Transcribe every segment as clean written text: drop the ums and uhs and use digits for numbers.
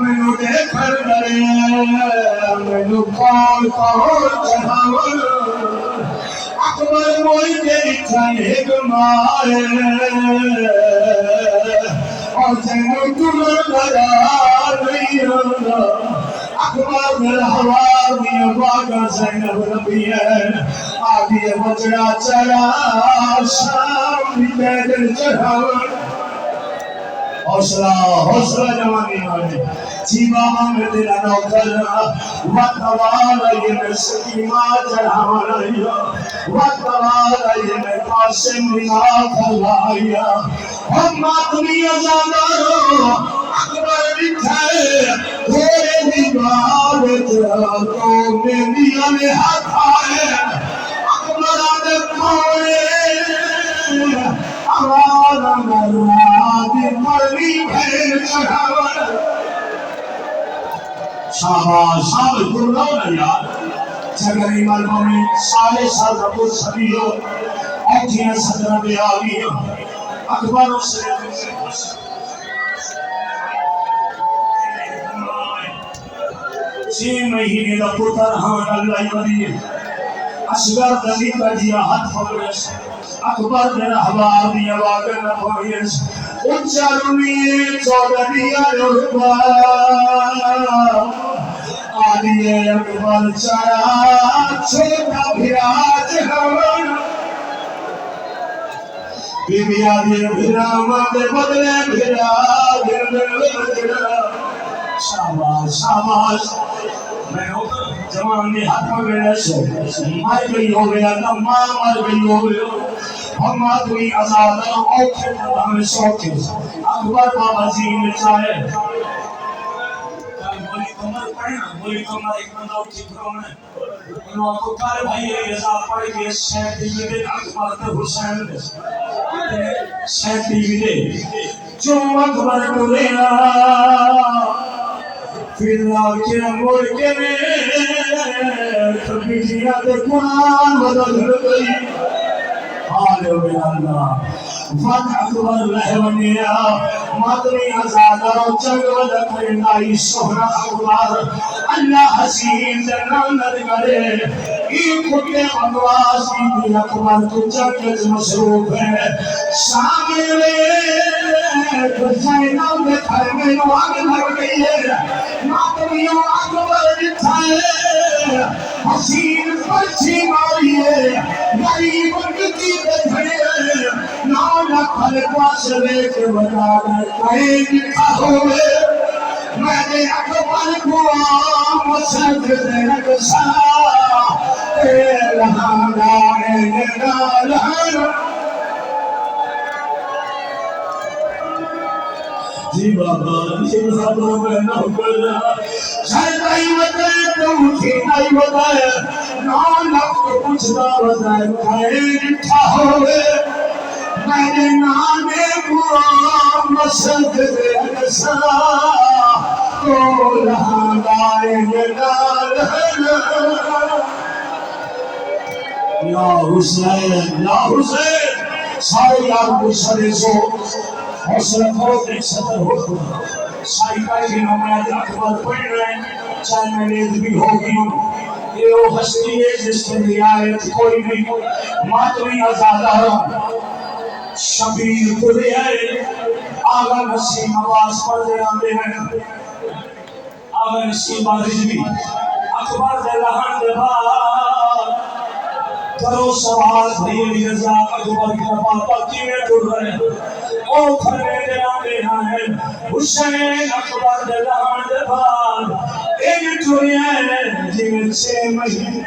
मैनू देखण करे मैनू कौन कौन चढ़ावन अकबर मोई तेरी एक मारे और जैनू तुम लगा नहीं होना अकबर मेरा हवा दिया बागा ज़ैनब नबी है आगे बजड़ा चढ़ा शाम पैदल चढ़ावन हौसला हौसला जवानी वाले जीवा में तेरा नौकर वतवाला ये मैं सकीमा चढ़ावना वतवाला ये मैं कासिम बिना फलाया हम मातमी अज़ादारो अकबर बिठाए थोड़े दीवार तो मेरी ने हाथ आए अकबर आने खोए आवारा मरादी मरवी भेड़ चढ़ावन शाबाश शाबाश गुरु ना यार जगरी मरवा में साले साल रबुल सबियो ऐतिहासिक सदर में आ गई अकबर से 6 महीने का पुत्र हां अल्लाह वली असगर दली का दिया हाथ पकड़े अकबर मेरा हवार दिया वागर न पड़ियस उच्चारुनी चौधरिया रुबा आलिए अकबर चढ़ा छोटा विराज हवन बीबी आदि विरामत बदले विराज शाबाश शाबाश मैं जवान ने हाथ में गया से मर गई हो गया ना मां मर गई हो गया हम आदमी आजाद औखे हमें शौक अकबर बाबा जी ने चाहे बोली कमर एक बंदा उठी खड़ोने इनो को कार भाई ये रजा पड़ के शहर टीवी अकबर ते हुसैन ने शहर टीवी जो अकबर को लेना फिर के मोड़ के में बिटिया ते कुरान बदल गई हालेलुया वत अकबर रहवनिया मातमी आजादारो जंग वद करनाई सोहरा अकबर अल्लाह हसीन जन्नत करे ई खुदे बकवास की अकबर तो जंग मसरूफ है सामने हुसैन में घर में आग लग गई है मातमी अकबर दिखाए हसीन पर्ची मारी है गरीब की खड़े ना खल पास लेके बता कहीं लिखा होवे मैंने अकबर को मसद देख सा लहाना जी बाबा जी बाबा मैं ना कर सदाई बताए तो उठी नहीं बताए ना लफ्ज़ पूछता बताए कहीं लिखा होवे मैंने नामे बुआ मसद देखसा तो लहानाए या हुसैन सारे यार गुस्से सो हौसला करो एक सतर हो सारी का दिनों में अकबर पढ़ रहे चाहे मैंने भी होगी ये वो हस्ती है जिसके रियायत कोई नहीं मातमी आजादारों शबीर पुरे है आगा नसीम आवाज पढ़ दे आते हैं आगा नसीम रिजवी अकबर दे लहन दे बाद करो सवाल भई रजा अकबर के पापा किने टूट रहे ओ खरे दे आते हैं हुसैन अकबर दे लहन दे बाद एक टुरिया जिन 6 महीने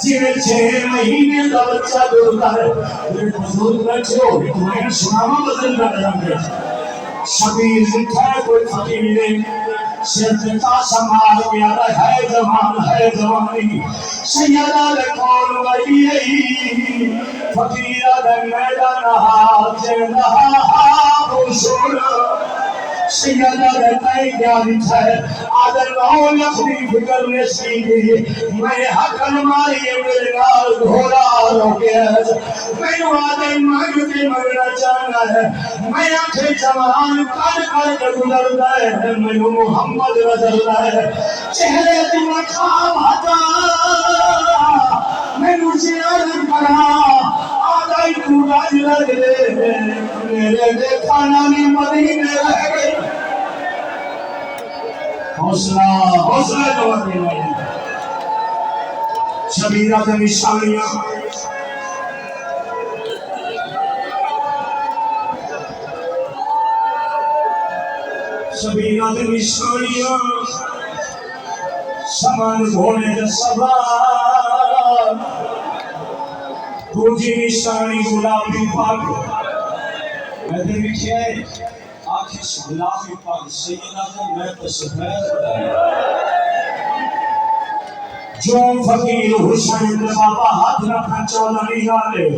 जिन्हें 6 महीने का बच्चा दूरता है बुजुर्ग बैठे हो तुम्हें सुनावा बदल कर शबीर लिखा है कोई फकीर ने सिरता संभाल गया है जवानी सैयदा ने कौन वही फकीरा ने मैदान हाथ नहा वो सुन سیدہ رہتا ہے کیا لکھا ہے آدھر نو لکھنی فکر نے سیدھی میں حق الماری میرے نال گھوڑا رو گیا میں آدھر مانگ کے مگنا چاہنا ہے میں آنکھیں جوان کر کر کے گزرنا ہے میں محمد رضا ہے چہرے تم خواب ہتا میں مجھے عرض کرا آدھائی تو راج لگ لے میرے دیکھا نامی مدینے رہ گئی حوصلہ حوصلہ جواب دینا ہے شبیرہ کے نشانیاں شبیرہ کے نشانیاں سامان گھوڑے کے سوار دوسری نشانی گلابی پاک میں نے لکھے آنکھیں سے گلابی پاک سیدہ کو میں تو سفید بتایا جو فقیر حسین بابا ہاتھ رکھا چودھری والے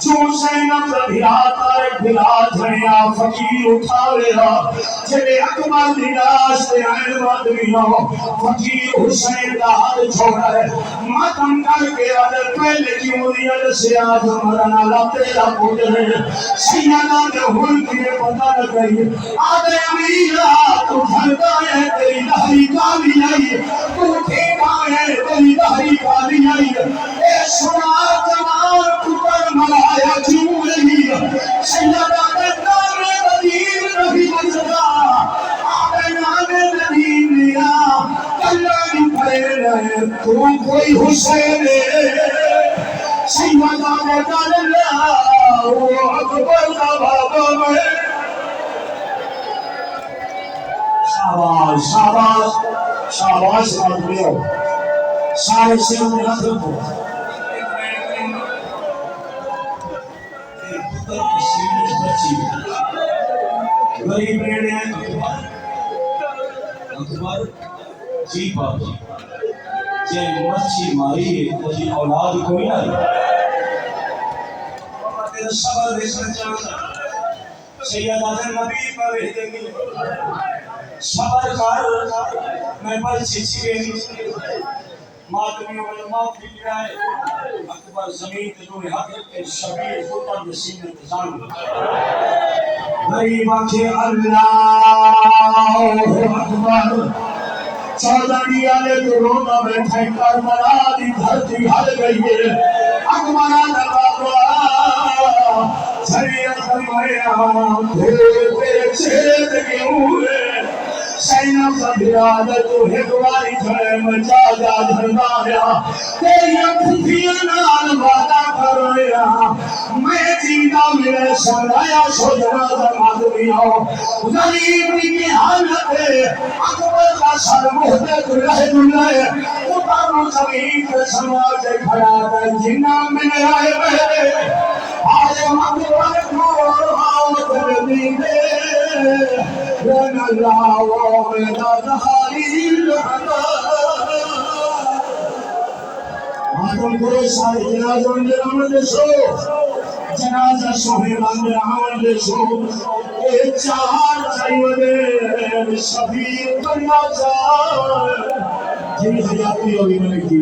جو زینب بھیرا تارک بھیرا دھنیا فقیر اٹھاوے جلے اکبر دیلاش دے آئین وادمیوں فقیر حسین کا ہاتھ چھوڑا ہے ماتم کر کے آدھر پہلے کی مدیر سے آج مرنا لاتیرا پوٹے سیدہ نے ہل کے پتہ لگئی آدھر امیرہ تو گھرگا ہے تیری دہری کامی آئی تو ٹھیکا ہے تیری دہری کامی آئی اے سنا جوان پتر ملایا کیوں نہیں سیدہ نے نام ندیم نبی مجدہ آدھر نام ندیم لیا کلانی پڑے رہے تو کوئی حسین سیدہ نے کہا اللہ وہ اکبر کا بابا میں شاباش شاباش شاباش آدمیوں سارے سیوں نے حضرت ہو پتر کی سینج بچی غریب بیڑے ہیں اکبر جی بابا جے مچھی ماری ہے تجھے اولاد کوئی آئی بابا تیرا صبر دیکھنا چاہتا سیدہ نبی پر ہدنی صبر کر میں پر چھچے ماتمیوں علماء پھیل رہا ہے اکبر زمین تجھوڑے حضرت کے شبیر خطر نسیم انتظام غریب آنکھیں اللہ اکبر چودھری آلے تو رونا بیٹھے کربلا دی دھرتی ہل گئی ہے اکبر آدھا بابا جھریت فرمایا تیرے چہرے دکھے ہوئے سینب زبیراد تو ہدواری جھڑے مچا جا دھردایا تیری اکھتیاں نال وعدہ کر رہا میں جیدہ میرے سنایا سو جنازہ مادمیوں غریب کی حالت ہے اکبر کا سر محدت رہ دلائے اتارو زمین کے سماج کھڑا ہے جنہ میں آئے بہرے آئے اکبر کو آوت دیدے رن اللہ وعلا دہاری لحظہ آدم کرے سارے جنازہ اندر عمل سو جنازہ سوہے اندر عمل سو اے چار چاہیے شبیر کرنا چاہ جی حیاتی ہوئی میں کی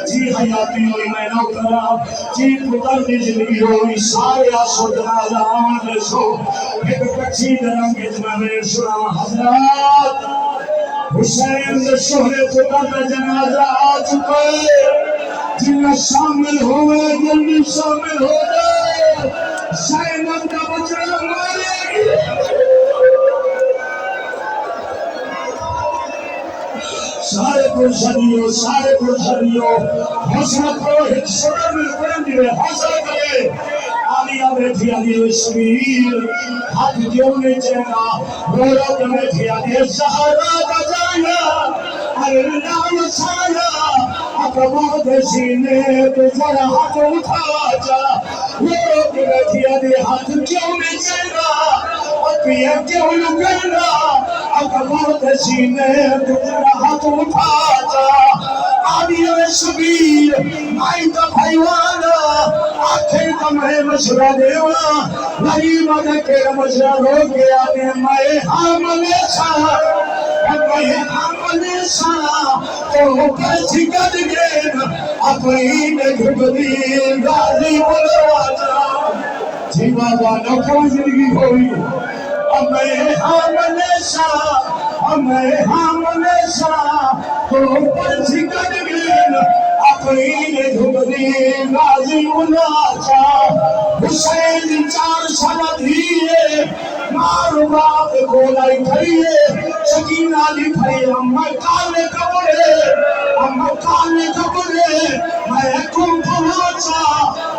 جی حیاتی ہوئی میں نوکرہ جی پتر دی زندگی ہوئی سارے آسو جنازہ عمل سو ایک کچھی درم کے جنابے سنا حضرات حسین دے شہرے پتر دا جنازہ آ چکے جنہیں شامل ہوئے جلدی شامل ہو جائے زینب کا بچہ مارے سارے پرشدیوں حوصلہ کرو ایک صدر میں قرآن دیئے حوصلہ کرے آلیہ بیٹھی علی شبیر ہاتھ کیوں نہیں چہنا رولت بیٹھی علی سہارا بجایا اللہ مسایا اکبر دے سینے پہ ذرا ہاتھ اٹھا جا رولت بیٹھی علی ہاتھ کیوں نہیں چہنا پیے کیوں لگنا اکبر دے سینے پہ ذرا ہاتھ اٹھا جا आदि शबीर माई का भाईवाना आखे कमरे मशरा देवा लगी मद के मशरा रो के आने मैं हमले सा मैं हमले सा तो पर छिकट गए अपनी ने घुटनी गाली बोलवाजा जीवा वाला कोई जिंदगी होई मैं हमले सा तो पर छिकट गए अपनी ने घुटनी गाली बोलवाजा हुसैन 4 साल धीरे मारो बाप गोलाई खड़िए सकीना लिखाई अम्मा काले कपड़े मैं तुम पहुंचा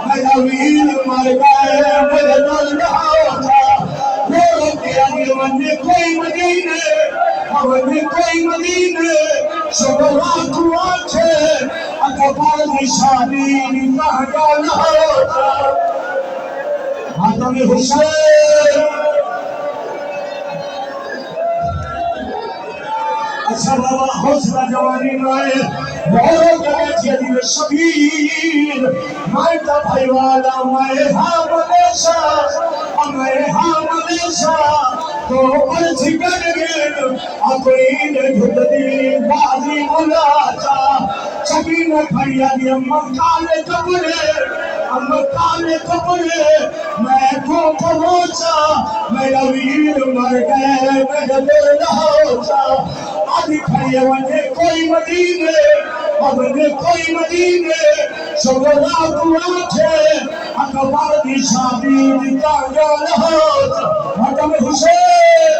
मेरा वीर मर गए मेरे दिल नहाता वो तेरा दिलवन्ने कोई मदीने सुबह तू आंखे अकबर निशानी निकाह का नहाता हाथों में हुसैन अच्छा बाबा हौसला जवानी में बहुत जगह में शबीर मायका भाई वाला मैं हमेशा तो पर छिकट गए अपनी ने घुटनी बाजी बुलाता सभी ने भैया दी अम्मा काले कपड़े मैं को पहुंचा मेरा वीर मर गए मेरा दिल नहाता आदि खड़े वने कोई मदीने सुबह तू आंखे अकबर दी शादी दी कागल होत मदम हुसैन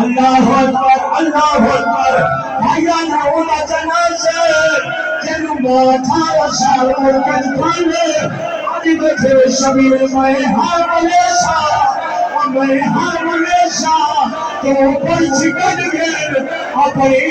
अल्लाहु अकबर भैया ना ओला जनाजे जन्म माथा साल मुर्गन खाने आदि बैठे शबीर मैं हमेशा तो पर छिकट गए अपनी